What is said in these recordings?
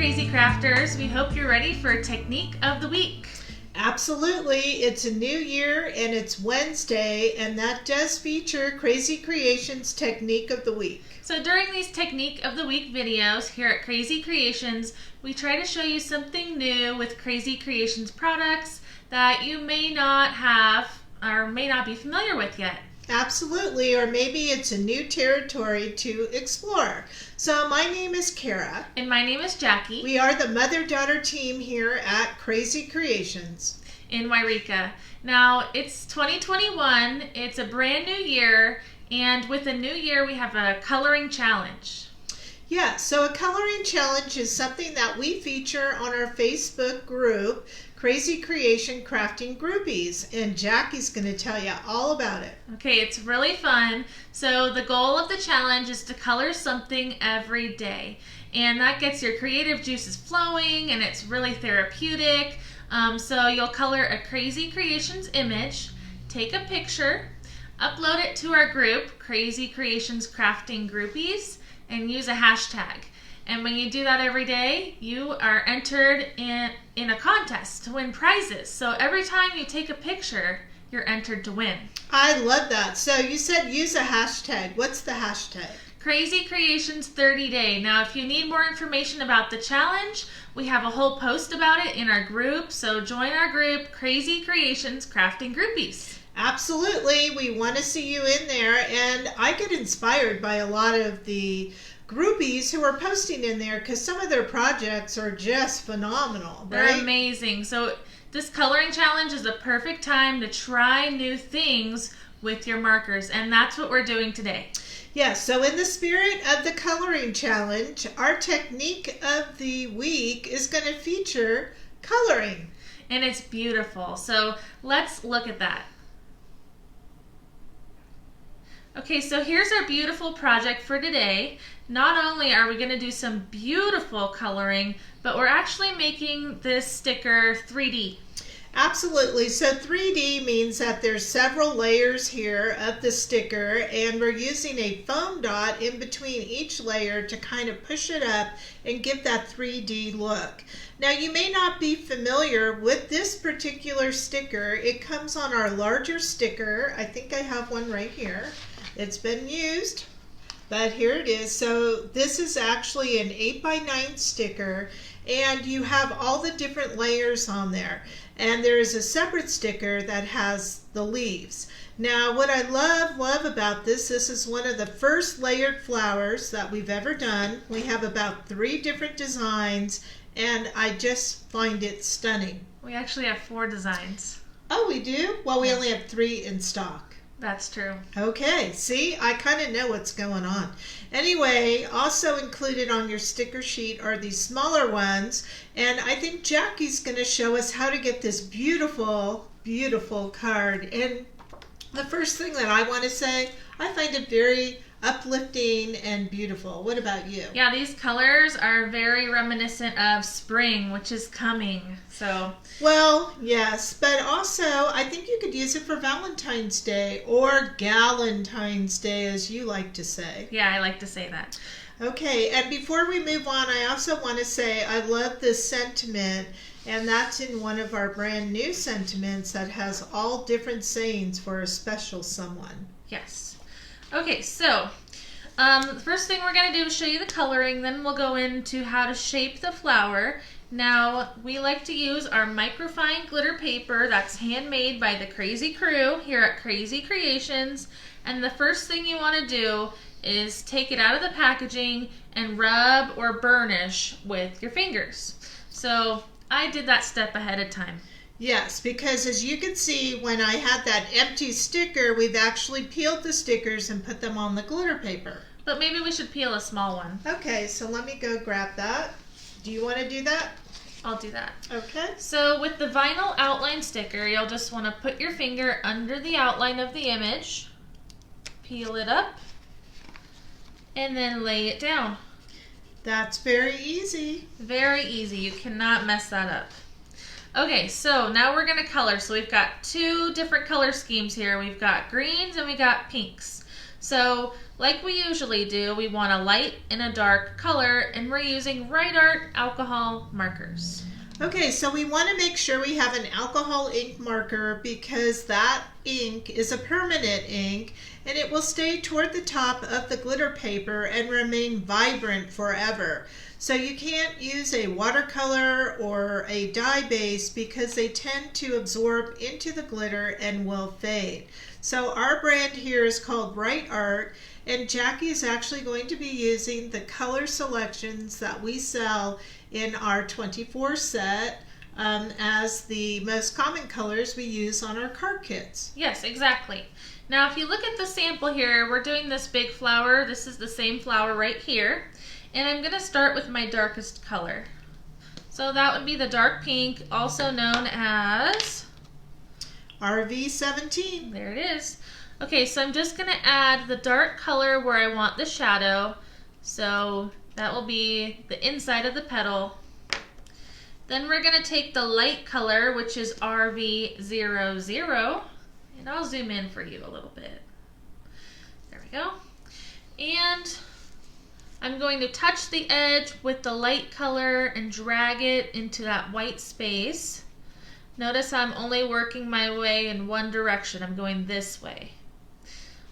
Crazy Crafters. We hope you're ready for Technique of the Week. Absolutely. It's a new year and it's Wednesday, and that does feature Krazy Kreations Technique of the Week. So during these Technique of the Week videos here at Krazy Kreations, we try to show you something new with Krazy Kreations products that you may not have or may not be familiar with yet. Absolutely, or maybe it's a new territory to explore. So my name is Kara. And my name is Jackie. We are the mother-daughter team here at Krazy Kreations in Wairika. Now, it's 2021, it's a brand new year, and with a new year we have a coloring challenge. Yeah, so a coloring challenge is something that we feature on our Facebook group, Krazy Kreation Crafting Groupies, and Jackie's going to tell you all about it. Okay, it's really fun. So the goal of the challenge is to color something every day, and that gets your creative juices flowing, and it's really therapeutic. So you'll color a Krazy Kreations image, take a picture, upload it to our group, Krazy Kreations Crafting Groupies, and use a hashtag. And when you do that every day, you are entered in a contest to win prizes. So every time you take a picture, you're entered to win. I love that. So you said use a hashtag. What's the hashtag? Krazy Kreations 30 Day. Now, if you need more information about the challenge, we have a whole post about it in our group. So join our group, Krazy Kreations Crafting Groupies. Absolutely. We want to see you in there. And I get inspired by a lot of the groupies who are posting in there because some of their projects are just phenomenal. They're right? amazing. So this coloring challenge is a perfect time to try new things with your markers, and that's what we're doing today. Yeah, so in the spirit of the coloring challenge, our technique of the week is going to feature coloring. And it's beautiful. So let's look at that. Okay, so here's our beautiful project for today. Not only are we going to do some beautiful coloring, but we're actually making this sticker 3D. Absolutely. So 3D means that there's several layers here of the sticker, and we're using a foam dot in between each layer to kind of push it up and give that 3D look. Now, you may not be familiar with this particular sticker. It comes on our larger sticker. I think I have one right here. It's been used, but here it is. So this is actually an 8x9 sticker, and you have all the different layers on there. And there is a separate sticker that has the leaves. Now, what I love about this is one of the first layered flowers that we've ever done. We have about 3 different designs, and I just find it stunning. We actually have 4 designs. Oh, we do? Well, we only have 3 in stock. That's true. Okay, see, I kind of know what's going on. Anyway, also included on your sticker sheet are these smaller ones, and I think Jackie's going to show us how to get this beautiful, beautiful card. And the first thing that I want to say, I find it very uplifting and beautiful. What about you? Yeah, these colors are very reminiscent of spring, which is coming. So, well, yes, but also I think you could use it for Valentine's Day or Galentine's Day, as you like to say. Yeah, I like to say that. Okay, and before we move on, I also want to say I love this sentiment, and that's in one of our brand new sentiments that has all different sayings for a special someone. Yes. Okay, so the first thing we're going to do is show you the coloring, then we'll go into how to shape the flower. Now, we like to use our microfine glitter paper that's handmade by the Krazy Crew here at Krazy Kreations. And the first thing you want to do is take it out of the packaging and rub or burnish with your fingers. So I did that step ahead of time. Yes, because as you can see, when I had that empty sticker, we've actually peeled the stickers and put them on the glitter paper. But maybe we should peel a small one. Okay, so let me go grab that. Do you want to do that? I'll do that. Okay. So with the vinyl outline sticker, you'll just want to put your finger under the outline of the image, peel it up, and then lay it down. That's very easy. Very easy. You cannot mess that up. Okay, so now we're going to color. So we've got 2 different color schemes here. We've got greens and we got pinks. So like we usually do, we want a light and a dark color, and we're using Right Art alcohol markers. Okay, so we want to make sure we have an alcohol ink marker because that ink is a permanent ink and it will stay toward the top of the glitter paper and remain vibrant forever. So you can't use a watercolor or a dye base because they tend to absorb into the glitter and will fade. So our brand here is called Right Art, and Jackie is actually going to be using the color selections that we sell in our 24 set as the most common colors we use on our card kits. Yes, exactly. Now if you look at the sample here, we're doing this big flower. This is the same flower right here. And I'm going to start with my darkest color. So that would be the dark pink, also known as RV17. There it is. Okay, so I'm just going to add the dark color where I want the shadow. So that will be the inside of the petal. Then we're going to take the light color, which is RV00. And I'll zoom in for you a little bit. There we go. And I'm going to touch the edge with the light color and drag it into that white space. Notice I'm only working my way in one direction. I'm going this way.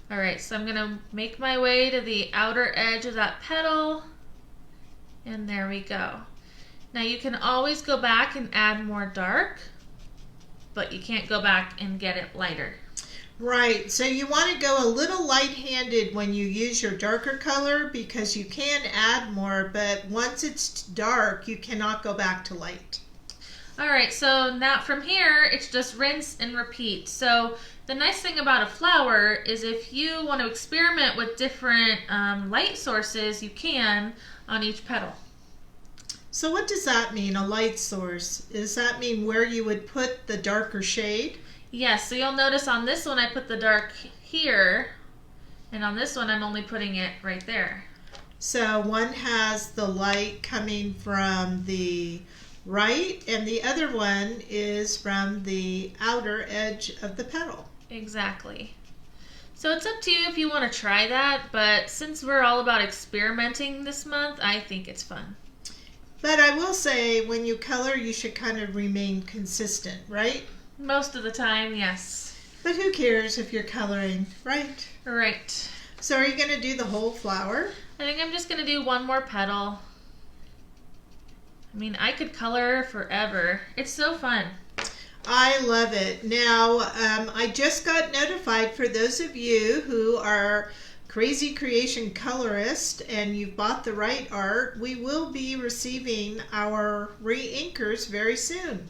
Alright, so I'm going to make my way to the outer edge of that petal. And there we go. Now you can always go back and add more dark, but you can't go back and get it lighter. Right, so you want to go a little light-handed when you use your darker color because you can add more, but once it's dark, you cannot go back to light. Alright, so now from here, it's just rinse and repeat. So the nice thing about a flower is if you want to experiment with different light sources, you can on each petal. So what does that mean, a light source? Does that mean where you would put the darker shade? Yes, so you'll notice on this one I put the dark here, and on this one I'm only putting it right there. So one has the light coming from the right, and the other one is from the outer edge of the petal. Exactly. So it's up to you if you want to try that, but since we're all about experimenting this month, I think it's fun. But I will say, when you color, you should kind of remain consistent, right? Most of the time, yes. But who cares if you're coloring, right? Right. So are you going to do the whole flower? I think I'm just going to do one more petal. I mean, I could color forever. It's so fun. I love it. Now, I just got notified for those of you who are Krazy Kreation colorist and you've bought the Right Art, we will be receiving our re-inkers very soon.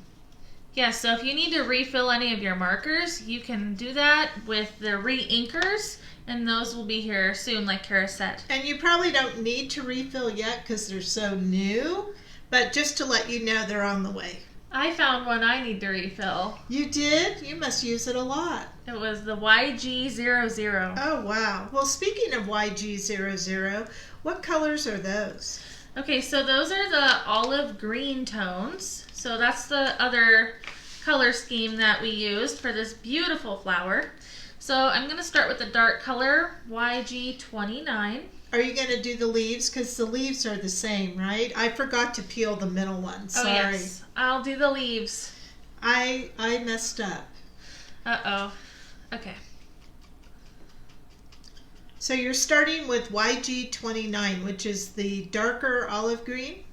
Yeah, so if you need to refill any of your markers, you can do that with the re-inkers, and those will be here soon, like Kara said. And you probably don't need to refill yet because they're so new, but just to let you know, they're on the way. I found one I need to refill. You did? You must use it a lot. It was the YG00. Oh, wow. Well, speaking of YG00, what colors are those? Okay, so those are the olive green tones. So that's the other color scheme that we used for this beautiful flower. So I'm going to start with the dark color, YG29. Are you going to do the leaves? Because the leaves are the same, right? I forgot to peel the middle one. Sorry. Oh, yes. I'll do the leaves. I messed up. Uh-oh. Okay. So you're starting with YG29, which is the darker olive green?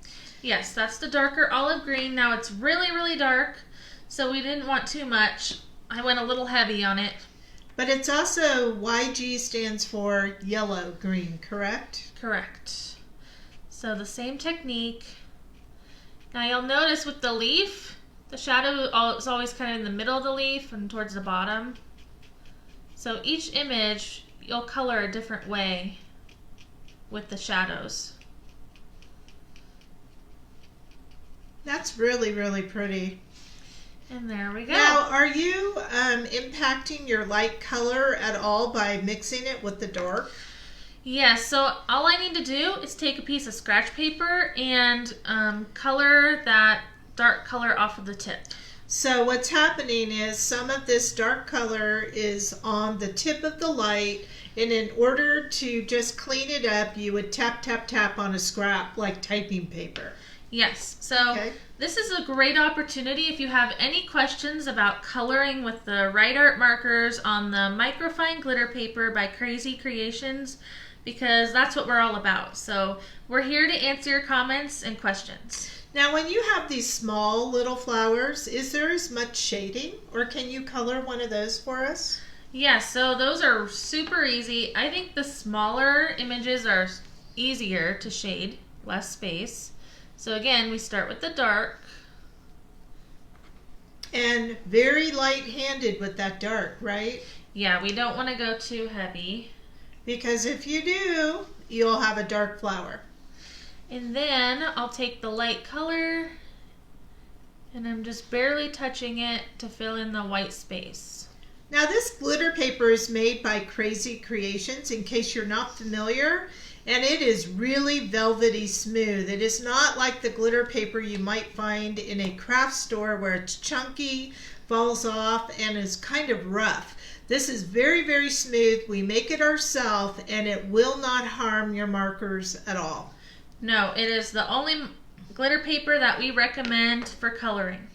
Yes, that's the darker olive green. Now it's really, really dark, so we didn't want too much. I went a little heavy on it. But it's also, YG stands for yellow green, correct? Correct. So the same technique. Now you'll notice with the leaf, the shadow is always kind of in the middle of the leaf and towards the bottom. So each image, you'll color a different way with the shadows. That's really, really pretty. And there we go. Now, are you impacting your light color at all by mixing it with the dark? Yes, so all I need to do is take a piece of scratch paper and color that dark color off of the tip. So what's happening is some of this dark color is on the tip of the light And in order to just clean it up, you would tap, tap, tap on a scrap like typing paper. Yes. So Okay. this is a great opportunity if you have any questions about coloring with the Right Art markers on the microfine glitter paper by Krazy Kreations, because that's what we're all about. So we're here to answer your comments and questions. Now, when you have these small little flowers, is there as much shading, or can you color one of those for us? Yes, so those are super easy. I think the smaller images are easier to shade, less space. So again, we start with the dark. And very light-handed with that dark, right? Yeah, we don't want to go too heavy. Because if you do, you'll have a dark flower. And then I'll take the light color and I'm just barely touching it to fill in the white space. Now this glitter paper is made by Krazy Kreations, in case you're not familiar, and it is really velvety smooth. It is not like the glitter paper you might find in a craft store where it's chunky, falls off, and is kind of rough. This is very, very smooth. We make it ourselves, and it will not harm your markers at all. No, it is the only glitter paper that we recommend for coloring.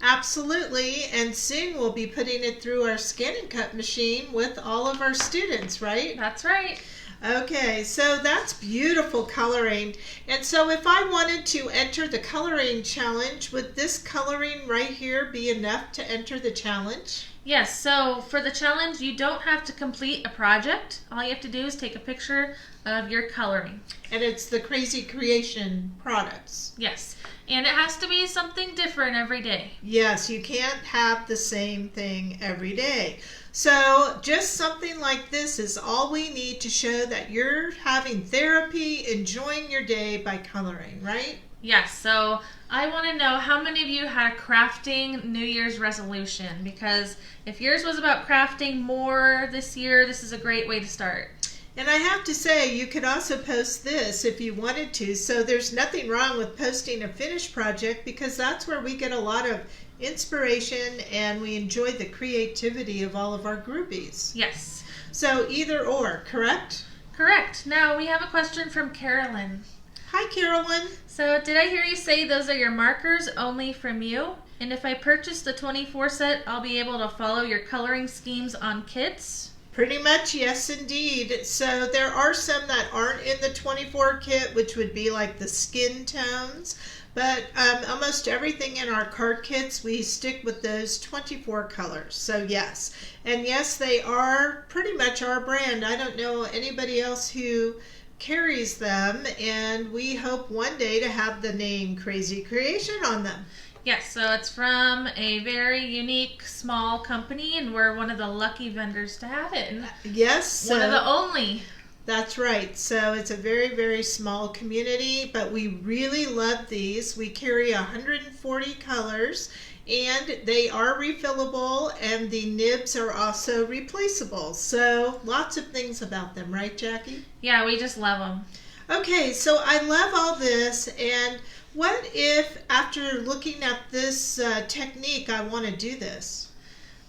Absolutely, and soon we'll be putting it through our scan and cut machine with all of our students, right? That's right. Okay, so that's beautiful coloring. And so if I wanted to enter the coloring challenge, would this coloring right here be enough to enter the challenge? Yes, so for the challenge, you don't have to complete a project. All you have to do is take a picture of your coloring. And it's the Krazy Kreation products. Yes, and it has to be something different every day. Yes, you can't have the same thing every day. So just something like this is all we need to show that you're having therapy, enjoying your day by coloring, right? Yes, so I want to know how many of you had a crafting New Year's resolution, because if yours was about crafting more this year, this is a great way to start. And I have to say, you could also post this if you wanted to, so there's nothing wrong with posting a finished project, because that's where we get a lot of inspiration and we enjoy the creativity of all of our groupies. Yes. So either or, correct? Correct. Now we have a question from Carolyn. Hi, Carolyn. So did I hear you say those are your markers only from you? And if I purchase the 24 set, I'll be able to follow your coloring schemes on kits? Pretty much, yes, indeed. So there are some that aren't in the 24 kit, which would be like the skin tones. But almost everything in our card kits, we stick with those 24 colors. So yes. And yes, they are pretty much our brand. I don't know anybody else who carries them. And we hope one day to have the name Krazy Kreation on them. Yes, so it's from a very unique small company, and we're one of the lucky vendors to have it. And yes. one of the only. That's right. So it's a very, very small community, but we really love these. We carry 140 colors, and they are refillable, and the nibs are also replaceable. So lots of things about them, right, Jackie? Yeah, we just love them. Okay, so I love all this, and what if after looking at this technique, I want to do this?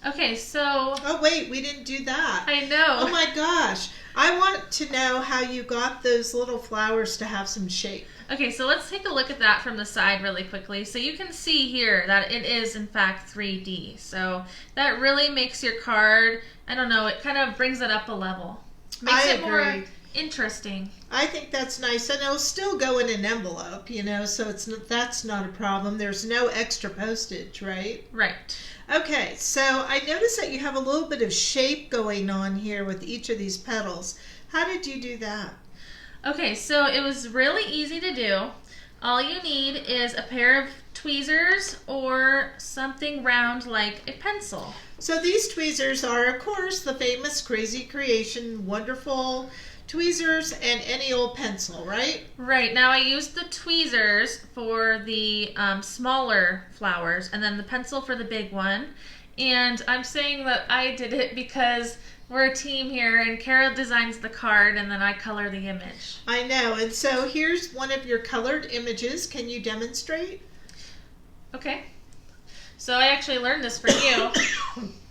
Okay, so... Oh, wait, we didn't do that. I know. Oh my gosh. I want to know how you got those little flowers to have some shape. Okay, so let's take a look at that from the side really quickly. So you can see here that it is in fact 3D. So that really makes your card, I don't know, it kind of brings it up a level. Makes it more interesting. I think that's nice, and it'll still go in an envelope, you know, so that's not a problem. There's no extra postage, right? Right. Okay, so I noticed that you have a little bit of shape going on here with each of these petals. How did you do that? Okay, so it was really easy to do. All you need is a pair of tweezers or something round like a pencil. So these tweezers are, of course, the famous Krazy Kreation wonderful tweezers and any old pencil, right? Right. Now I used the tweezers for the smaller flowers and then the pencil for the big one. And I'm saying that I did it because we're a team here and Kara designs the card and then I color the image. I know. And so here's one of your colored images. Can you demonstrate? Okay. So I actually learned this from you.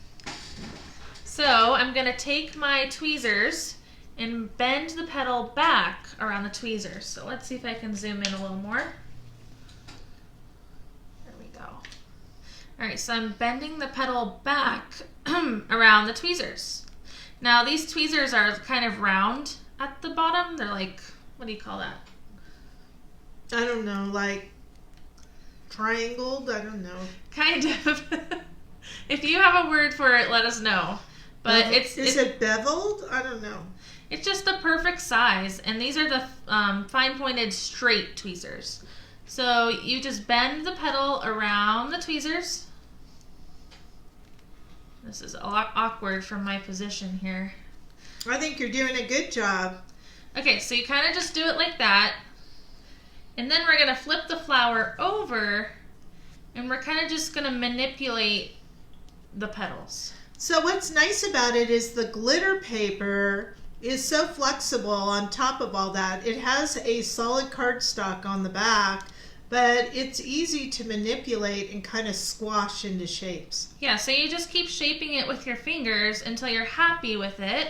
So I'm going to take my tweezers and bend the petal back around the tweezers. So let's see if I can zoom in a little more. There we go. All right, so I'm bending the petal back around the tweezers. Now these tweezers are kind of round at the bottom. They're like, what do you call that? I don't know, like triangled? I don't know. Kind of. If you have a word for it, let us know. But is it beveled? I don't know. It's just the perfect size, and these are the fine-pointed straight tweezers. So you just bend the petal around the tweezers. This is a lot awkward from my position here. I think you're doing a good job. Okay, so you kind of just do it like that. And then we're going to flip the flower over, and we're kind of just going to manipulate the petals. So what's nice about it is the glitter paper is so flexible on top of all that. It has a solid cardstock on the back, but it's easy to manipulate and kind of squash into shapes. Yeah, so you just keep shaping it with your fingers until you're happy with it.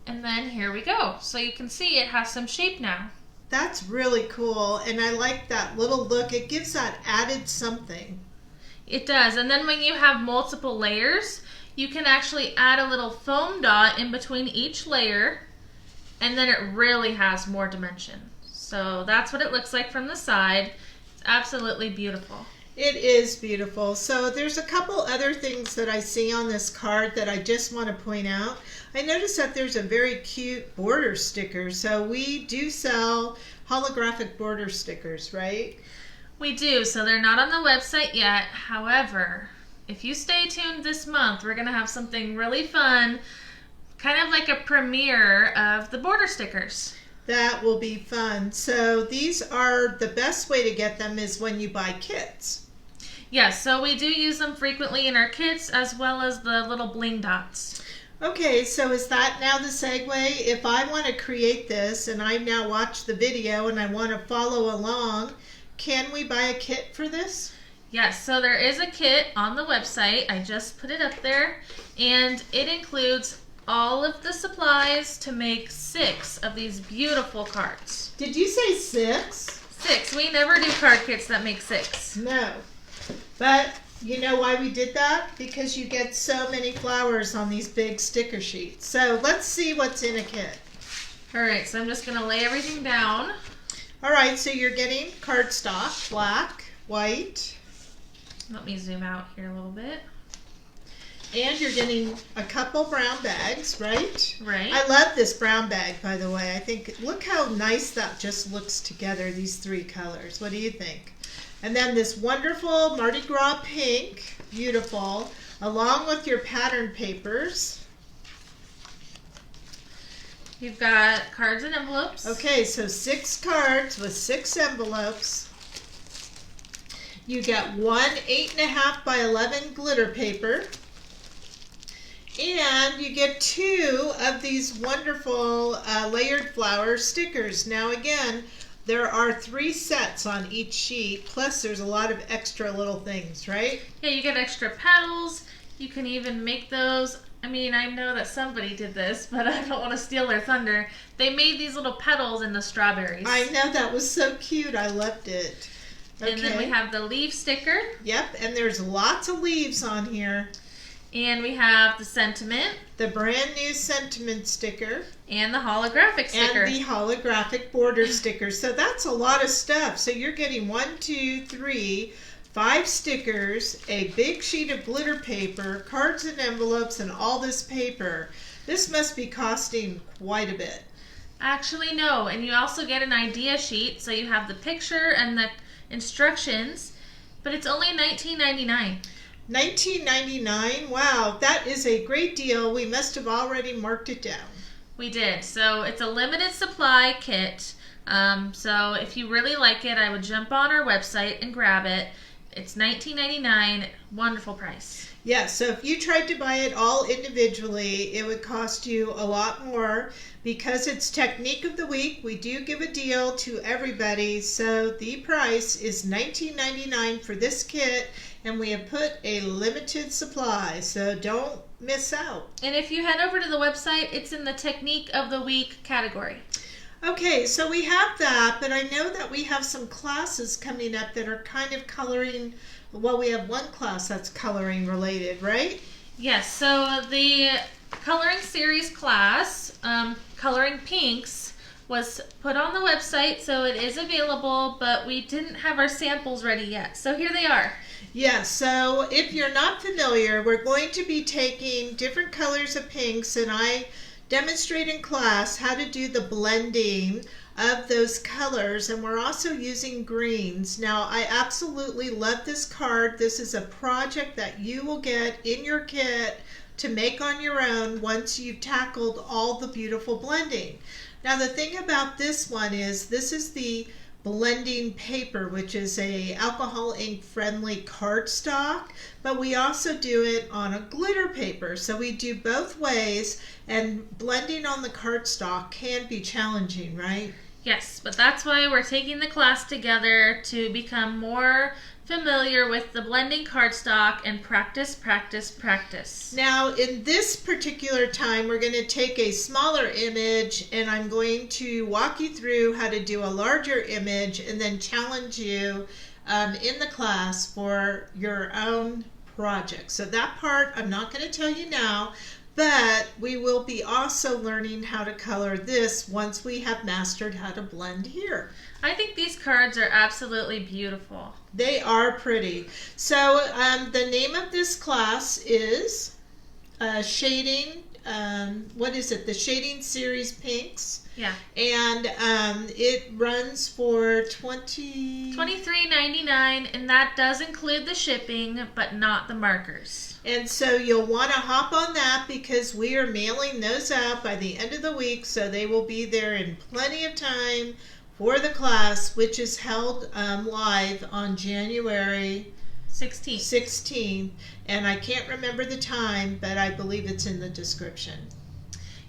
And then here we go. So you can see it has some shape now. That's really cool, and I like that little look. It gives that added something. It does, and then when you have multiple layers, you can actually add a little foam dot in between each layer, and then it really has more dimension. So that's what it looks like from the side. It's absolutely beautiful. It is beautiful. So there's a couple other things that I see on this card that I just want to point out. I noticed that there's a very cute border sticker. So we do sell holographic border stickers, right? We do. So they're not on the website yet. However, if you stay tuned this month, we're going to have something really fun, kind of like a premiere of the border stickers. That will be fun. So these are, the best way to get them is when you buy kits. Yes, so we do use them frequently in our kits as well as the little bling dots. Okay, so is that now the segue? If I want to create this and I now watch the video and I want to follow along, can we buy a kit for this? Yes, so there is a kit on the website. I just put it up there, and it includes all of the supplies to make 6 of these beautiful cards. Did you say 6? 6. We never do card kits that make 6. No. But you know why we did that? Because you get so many flowers on these big sticker sheets. So let's see what's in a kit. All right, so I'm just going to lay everything down. All right, so you're getting cardstock, black, white. Let me zoom out here a little bit. And you're getting a couple brown bags, right? Right. I love this brown bag, by the way. I think, look how nice that just looks together, these 3 colors. What do you think? And then this wonderful Mardi Gras pink, beautiful, along with your pattern papers. You've got cards and envelopes. Okay, so 6 cards with 6 envelopes. You get 1 8.5 by 11 glitter paper. And you get 2 of these wonderful layered flower stickers. Now again, there are 3 sets on each sheet, plus there's a lot of extra little things, right? Yeah, you get extra petals. You can even make those. I mean, I know that somebody did this, but I don't want to steal their thunder. They made these little petals in the strawberries. I know, that was so cute. I loved it. Okay. And then we have the leaf sticker. Yep, and there's lots of leaves on here. And we have the sentiment. The brand new sentiment sticker. And the holographic sticker. And the holographic border sticker. So that's a lot of stuff. So you're getting 1, 2, 3, 5 stickers, a big sheet of glitter paper, cards and envelopes, and all this paper. This must be costing quite a bit. Actually, no. And you also get an idea sheet. So you have the picture and the instructions. But it's only $19.99. $19.99? Wow, that is a great deal. We must have already marked it down. We did. So it's a limited supply kit. So if you really like it, I would jump on our website and grab it. It's $19.99. Wonderful price. Yeah, so if you tried to buy it all individually, it would cost you a lot more. Because it's Technique of the Week, we do give a deal to everybody. So the price is $19.99 for this kit, and we have put a limited supply. So don't miss out. And if you head over to the website, it's in the Technique of the Week category. Okay, so we have that, but I know that we have some classes coming up that are kind of coloring. Well, we have one class that's coloring related, right? Yes, so the coloring series class, Coloring Pinks, was put on the website, so it is available, but we didn't have our samples ready yet. So here they are. Yeah, so if you're not familiar, we're going to be taking different colors of pinks, and I demonstrate in class how to do the blending of those colors, and we're also using greens. Now, I absolutely love this card. This is a project that you will get in your kit to make on your own once you've tackled all the beautiful blending. Now, the thing about this one is this is the blending paper, which is a alcohol ink friendly cardstock, but we also do it on a glitter paper. So we do both ways, and blending on the cardstock can be challenging, right? Yes, but that's why we're taking the class together to become more familiar with the blending cardstock and practice, practice, practice. Now, in this particular time, we're going to take a smaller image, and I'm going to walk you through how to do a larger image and then challenge you in the class for your own project. So that part I'm not going to tell you now, but we will be also learning how to color this once we have mastered how to blend here. I think these cards are absolutely beautiful. They are pretty. So the name of this class is Shading, what is it? The Shading Series Pinks. Yeah. And it runs for $23.99, and that does include the shipping, but not the markers. And so you'll want to hop on that because we are mailing those out by the end of the week, so they will be there in plenty of time for the class, which is held live on January 16th. And I can't remember the time, but I believe it's in the description.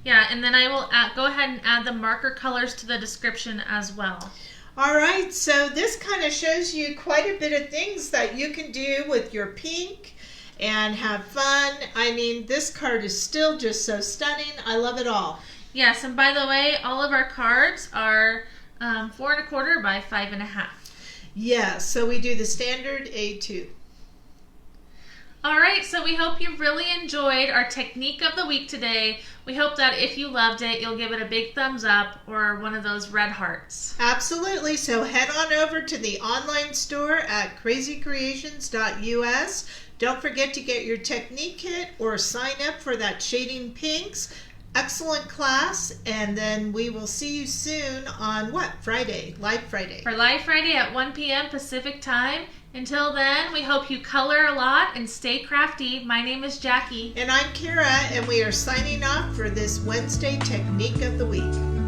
Yeah, and then I will go ahead and add the marker colors to the description as well. All right, so this kind of shows you quite a bit of things that you can do with your pink and have fun. I mean, this card is still just so stunning. I love it all. Yes, and by the way, all of our cards are 4 1/4 by 5 1/2. Yeah, so we do the standard A2. All right, so we hope you really enjoyed our technique of the week today. We hope that if you loved it, you'll give it a big thumbs up or one of those red hearts. Absolutely. So head on over to the online store at crazykreations.us. Don't forget to get your technique kit or sign up for that Shading Pinks. Excellent class, and then we will see you soon on what? Friday, Live Friday. For Live Friday at 1 p.m. Pacific Time. Until then, we hope you color a lot and stay crafty. My name is Jackie. And I'm Kara, and we are signing off for this Wednesday Technique of the Week.